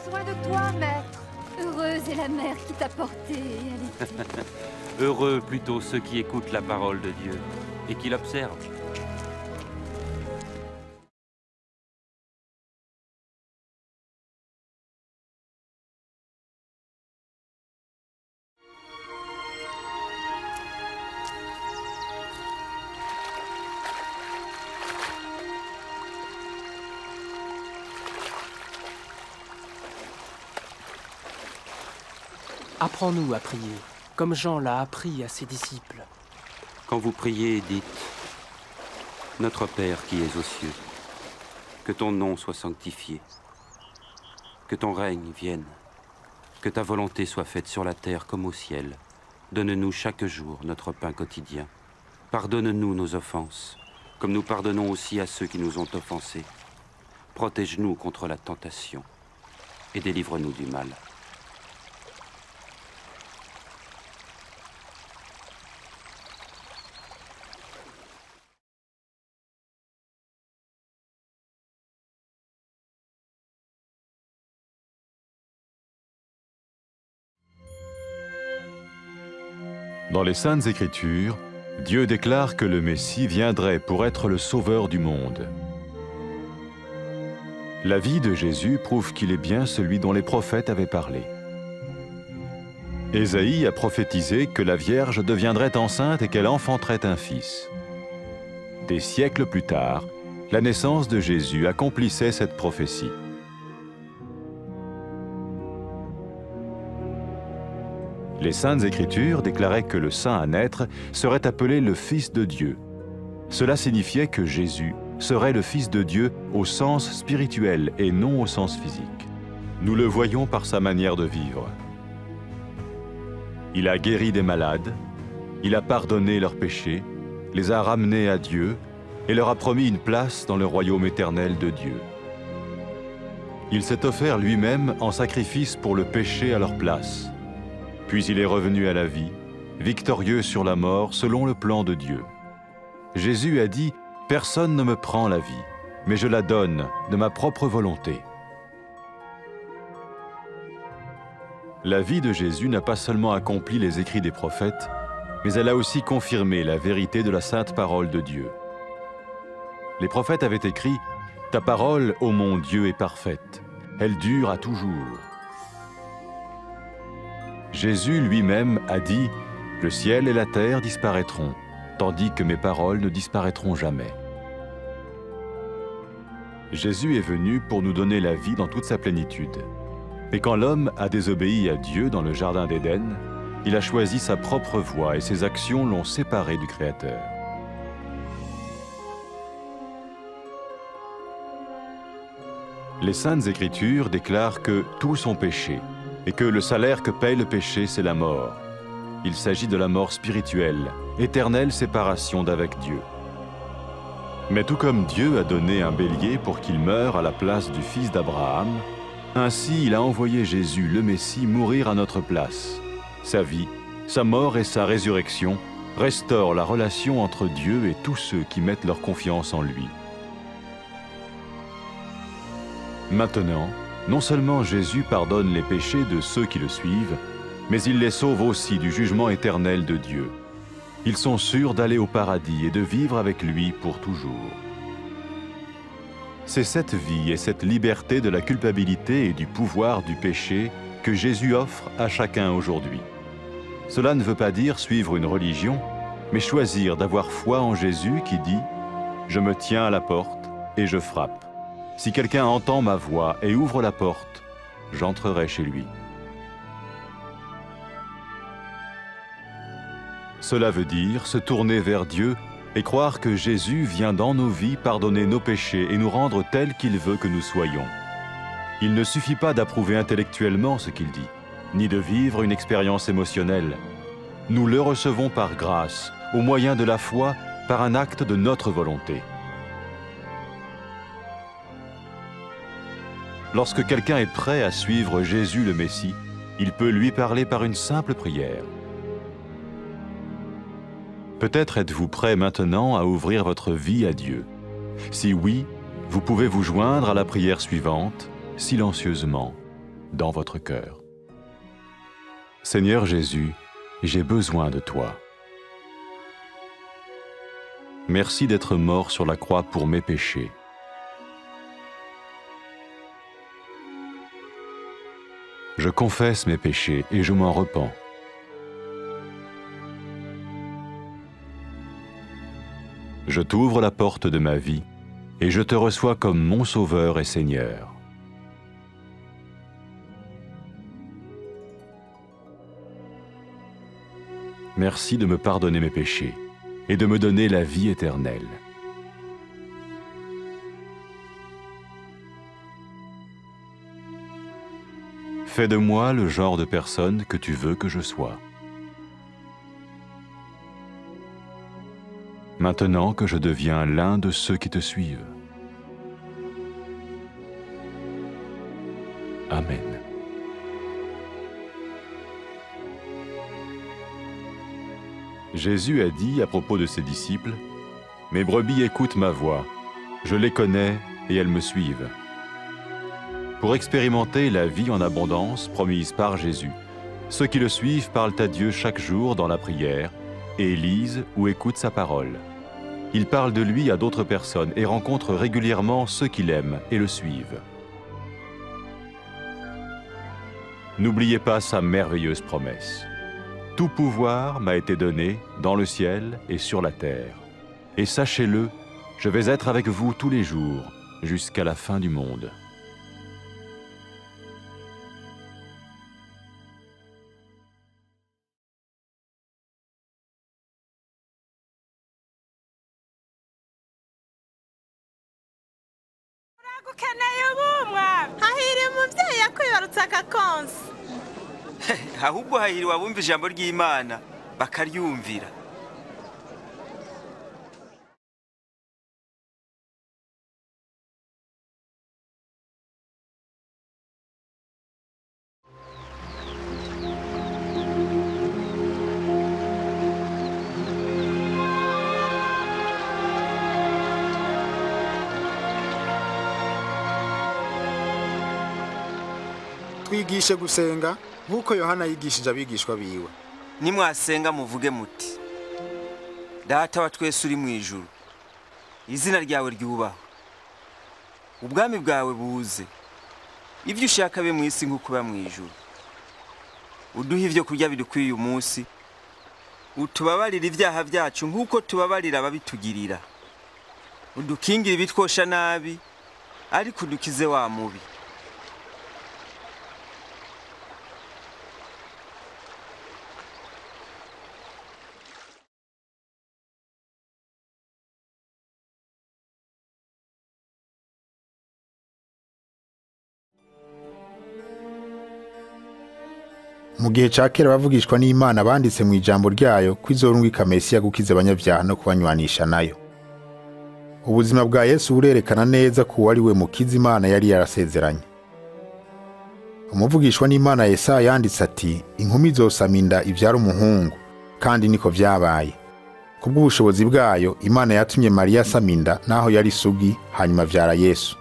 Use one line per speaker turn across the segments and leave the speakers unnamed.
besoin de toi, maître. Heureuse est la mère qui t'a porté et allaitée.
Heureux plutôt ceux qui écoutent la parole de Dieu et qui l'observent.
Apprends-nous à prier, comme Jean l'a appris à ses disciples.
Quand vous priez, dites « Notre Père qui es aux cieux, que ton nom soit sanctifié, que ton règne vienne, que ta volonté soit faite sur la terre comme au ciel. Donne-nous chaque jour notre pain quotidien. Pardonne-nous nos offenses, comme nous pardonnons aussi à ceux qui nous ont offensés. Protège-nous contre la tentation et délivre-nous du mal. »
Dans les Saintes Écritures, Dieu déclare que le Messie viendrait pour être le sauveur du monde. La vie de Jésus prouve qu'il est bien celui dont les prophètes avaient parlé. Ésaïe a prophétisé que la Vierge deviendrait enceinte et qu'elle enfanterait un fils. Des siècles plus tard, la naissance de Jésus accomplissait cette prophétie. Les Saintes Écritures déclaraient que le saint à naître serait appelé le Fils de Dieu. Cela signifiait que Jésus serait le Fils de Dieu au sens spirituel et non au sens physique. Nous le voyons par sa manière de vivre. Il a guéri des malades, il a pardonné leurs péchés, les a ramenés à Dieu et leur a promis une place dans le royaume éternel de Dieu. Il s'est offert lui-même en sacrifice pour le péché à leur place. Puis il est revenu à la vie, victorieux sur la mort selon le plan de Dieu. Jésus a dit « Personne ne me prend la vie, mais je la donne de ma propre volonté. » La vie de Jésus n'a pas seulement accompli les écrits des prophètes, mais elle a aussi confirmé la vérité de la sainte parole de Dieu. Les prophètes avaient écrit « Ta parole, ô mon Dieu, est parfaite, elle dure à toujours. » Jésus lui-même a dit « Le ciel et la terre disparaîtront, tandis que mes paroles ne disparaîtront jamais. » Jésus est venu pour nous donner la vie dans toute sa plénitude. Et quand l'homme a désobéi à Dieu dans le jardin d'Éden, il a choisi sa propre voie et ses actions l'ont séparé du Créateur. Les Saintes Écritures déclarent que tous ont péché et que le salaire que paye le péché, c'est la mort. Il s'agit de la mort spirituelle, éternelle séparation d'avec Dieu. Mais tout comme Dieu a donné un bélier pour qu'il meure à la place du fils d'Abraham, ainsi il a envoyé Jésus, le Messie, mourir à notre place. Sa vie, sa mort et sa résurrection restaurent la relation entre Dieu et tous ceux qui mettent leur confiance en lui. Maintenant, non seulement Jésus pardonne les péchés de ceux qui le suivent, mais il les sauve aussi du jugement éternel de Dieu. Ils sont sûrs d'aller au paradis et de vivre avec lui pour toujours. C'est cette vie et cette liberté de la culpabilité et du pouvoir du péché que Jésus offre à chacun aujourd'hui. Cela ne veut pas dire suivre une religion, mais choisir d'avoir foi en Jésus qui dit « Je me tiens à la porte et je frappe. Si quelqu'un entend ma voix et ouvre la porte, j'entrerai chez lui. » Cela veut dire se tourner vers Dieu et croire que Jésus vient dans nos vies pardonner nos péchés et nous rendre tels qu'il veut que nous soyons. Il ne suffit pas d'approuver intellectuellement ce qu'il dit, ni de vivre une expérience émotionnelle. Nous le recevons par grâce, au moyen de la foi, par un acte de notre volonté. Lorsque quelqu'un est prêt à suivre Jésus le Messie, il peut lui parler par une simple prière. Peut-être êtes-vous prêt maintenant à ouvrir votre vie à Dieu. Si oui, vous pouvez vous joindre à la prière suivante, silencieusement. dans votre cœur. Seigneur Jésus, j'ai besoin de toi. Merci d'être mort sur la croix pour mes péchés. Je confesse mes péchés et je m'en repens. Je t'ouvre la porte de ma vie et je te reçois comme mon Sauveur et Seigneur. Merci de me pardonner mes péchés et de me donner la vie éternelle. Fais de moi le genre de personne que tu veux que je sois. Maintenant que je deviens l'un de ceux qui te suivent. Amen. Jésus a dit à propos de ses disciples, « Mes brebis écoutent ma voix, je les connais et elles me suivent. » Pour expérimenter la vie en abondance promise par Jésus, ceux qui le suivent parlent à Dieu chaque jour dans la prière et lisent ou écoutent sa parole. Ils parlent de lui à d'autres personnes et rencontrent régulièrement ceux qui l'aiment et le suivent. N'oubliez pas sa merveilleuse promesse. Tout pouvoir m'a été donné dans le ciel et sur la terre. Et sachez-le, je vais être avec vous tous les jours, jusqu'à la fin du monde.
ahubwo hahiriwe abumva ijambo ry'Imana bakaryumvira.
Twigishe gusenga nk'uko Yohana yigishije abigishwa biwe.
Nimwasenga muvuge muti: Data wa twese uri mu ijuru, izina ryawe ryubahwe, ubwami bwawe buze, ibyo ushaka be mu isi nk'uko biba mu ijuru. Uduhe ibyo kurya bidukwiye uyu munsi, utubabarire ibyaha byacu nk'uko tubabarira ababitugirira. Udukingire ibitwosha nabi, ariko udukize wa mubi.
Mu gihe ca kera bavugishwa n'Imana banditse mu ijambo ryayo kwizorungika Mesiya gukiza abanyabyaha no kubanywanisha nayo. Ubuzima bwa Yesu burerekana neza ko wari we mukiza Imana yari yarasezeranye. Umuvugishwa n'Imana Yesaya yanditse ati, inkumi zosama inda ibyara umuhungu, kandi niko vyabaye. Kubw'ubushobozi bwayo Imana yatumye Mariya asama inda naho yari isugi, hanyuma avyara Yesu.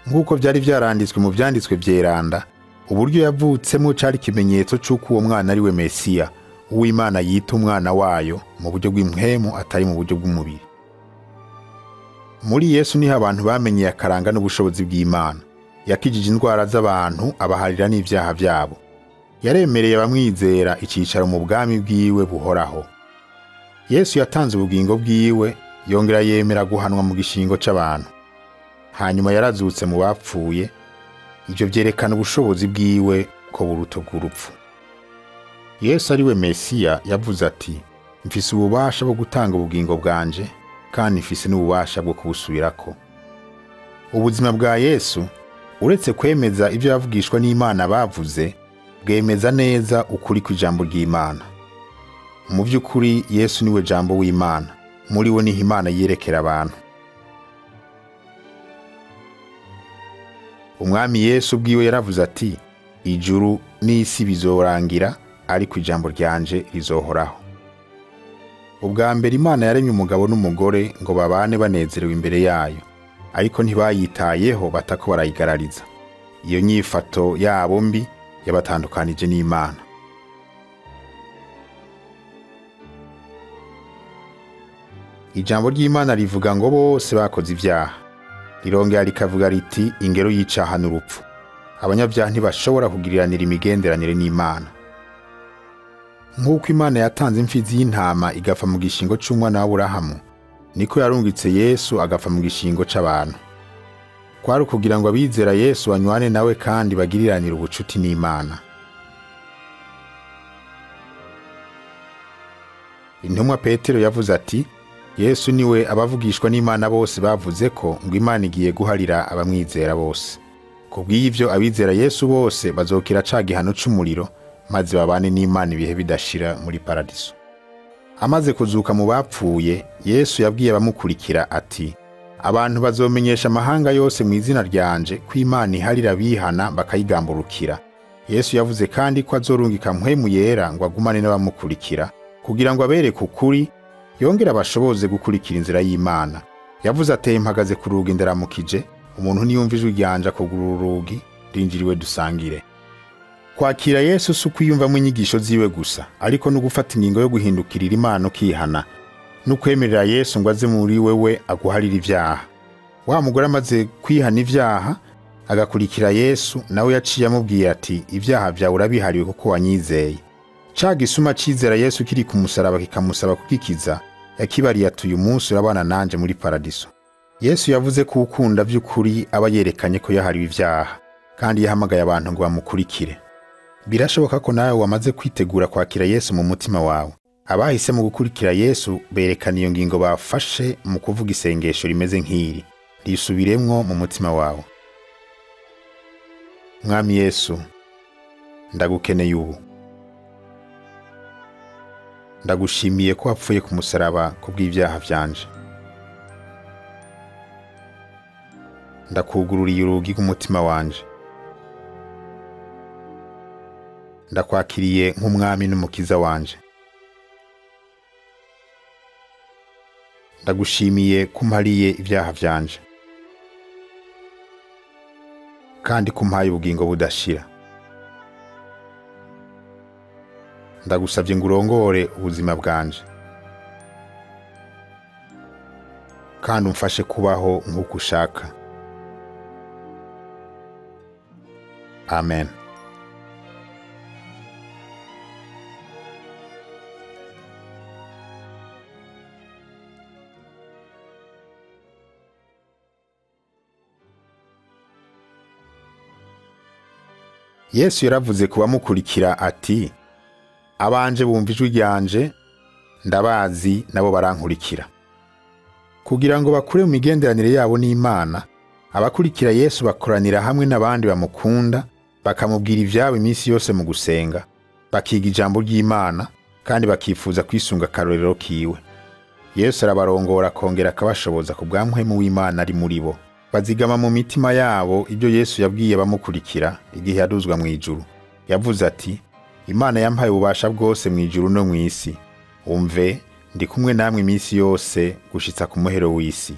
Nk'uko byari vyaranditswe mu vyanditswe vyeranda, uburyo yavutsemo cari ikimenyetso c'uko uwo mwana ari we Mesiya, uw'Imana yita umwana wayo mu buryo bw'impwemu atari mu buryo bw'umubiri. Muri Yesu niho abantu bamenye akaranga n'ubushobozi bw'Imana. Yakijije indwara z'abantu, abaharira n'ivyaha vyabo. Yaremereye abamwizera icicaro mu bwami bwiwe buhoraho. Yesu yatanze ubugingo bwiwe, yongera yemera guhanwa mu gishingo c'abantu. Hanyuma yarazutse mu bapfuye. Ibyo byerekana ubushobozi bwiwe ko buruta bw'urupfu. Yesu ari we Mesiya yavuze ati, mfise ububasha bwo gutanga ubugingo bwanje, kandi mfise n'ububasha bwo kubusubirako. Ubuzima bwa Yesu, uretse kwemeza ibyo yavugishwa n'Imana bavuze, bwemeza neza ukuri kw'ijambo ry'Imana. Mu by'ukuri Yesu niwe jambo w'Imana, muri we niho Imana yerekera abantu. Umwami Yesu bwiwe yaravuze ati, ijuru n'isi bizorangira, ariko ijambo ryanje rizohoraho. Ubwa mbere Imana yaremye umugabo n'umugore ngo babane banezerewe imbere yayo. ariko ntibayitayeho batako barayigarariza. Iyo nyifato yabo mbi yabatandukanije n'Imana. Ijambo ry'Imana rivuga ngo bose bakoze ibyaha. Rirongera rikavuga riti ingero y'icaha n'urupfu. Abanyabyaha ntibashobora kugiriranira imigenderanire n'Imana. Nk'uko Imana yatanze imfizi y'intama igapfa mu gishingo c'umwana wa Aburahamu, niko yarungitse Yesu agapfa mu gishingo c'abantu. Kwari kugira ngo abizera Yesu banywane nawe kandi bagiriranire ubucuti n'Imana. Intumwa Petero yavuze ati, Yesu niwe abavugishwa n'Imana bose bavuze ko ngo Imana igiye guharira abamwizera bose. Kubw'ivyo abizera Yesu bose bazokira ca gihano c'umuriro, maze babane n'Imana ibihe bidashira muri paradiso. Amaze kuzuka mu bapfuye, Yesu yabwiye abamukurikira ati, abantu bazomenyesha amahanga yose mu izina ryanje ko Imana iharira bihana bakayigamburukira. Yesu yavuze kandi ko azorungika mpwemu yera ngo agumane n'abamukurikira, kugira ngo abereke ukuri, yongera abashoboze gukurikira inzira y'Imana. Yavuze ati, mpagaze ku rugi ndaramukije, umuntu niyumva ijwi ryanje akugurura urugi, rinjiriwe dusangire. Kwakira Yesu si ukwiyumvamo inyigisho ziwe gusa, ariko no gufata ingingo yo guhindukirira Imana ukihana, no kwemerera Yesu ngo aze muri wewe aguharira ibyaha. Wa mugore amaze kwihana ibyaha agakurikira Yesu, nawe yaciye amubwiye ati, ibyaha byawe urabihariwe kuko wanyizeye. Ca gisuma cizera Yesu kiri ku musaraba kikamusaba kugikiza, yakibariye ati, uyu munsi urabana nanje muri paradiso. Yesu yavuze ko ukunda by'ukuri aba yerekanye ko yahariwe ibyaha, kandi yahamagaye abantu ngo bamukurikire. Birashoboka ko nawe wamaze kwitegura kwakira Yesu mu mutima wawe. Abahise mu gukurikira Yesu berekana iyo ngingo bafashe mu kuvuga isengesho rimeze nk'iri. Risubiremwo mu mutima wawe. Mwami Yesu, ndagukeneye ubu. Ndagushimiye ko wapfuye ku musaraba kubw'ibyaha byanje. Ndakugururiye urugi rw'umutima wanje. Ndakwakiriye nk'umwami n'umukiza wanje. Ndagushimiye ko umpariye ibyaha byanje, kandi ko umpaye ubugingo budashira. Ndagusabye ngo urongore ubuzima bwanje, kandi umfashe kubaho nk'uko ushaka. Amen. Yesu yaravuze ku bamukurikira ati, abanje bumva ijwi ryanje, ndabazi nabo barankurikira. Kugira ngo bakure mu migenderanire yabo n'Imana, abakurikira Yesu bakoranira hamwe n'abandi bamukunda, bakamubwira ibyabo iminsi yose mu gusenga, bakiga ijambo ry'Imana, kandi bakifuza kwisunga akarorero kiwe. Yesu arabarongora akongera akabashoboza ku bwa mpwemu w'Imana ari muri bo. Bazigama mu mitima yabo ibyo Yesu yabwiye bamukurikira igihe yaduzwa mu ijuru. Yavuze ati, Imana yampaye ububasha bwose mu ijuru no mu isi. Umve, ndi kumwe namwe iminsi yose gushitsa ku muhero w'isi.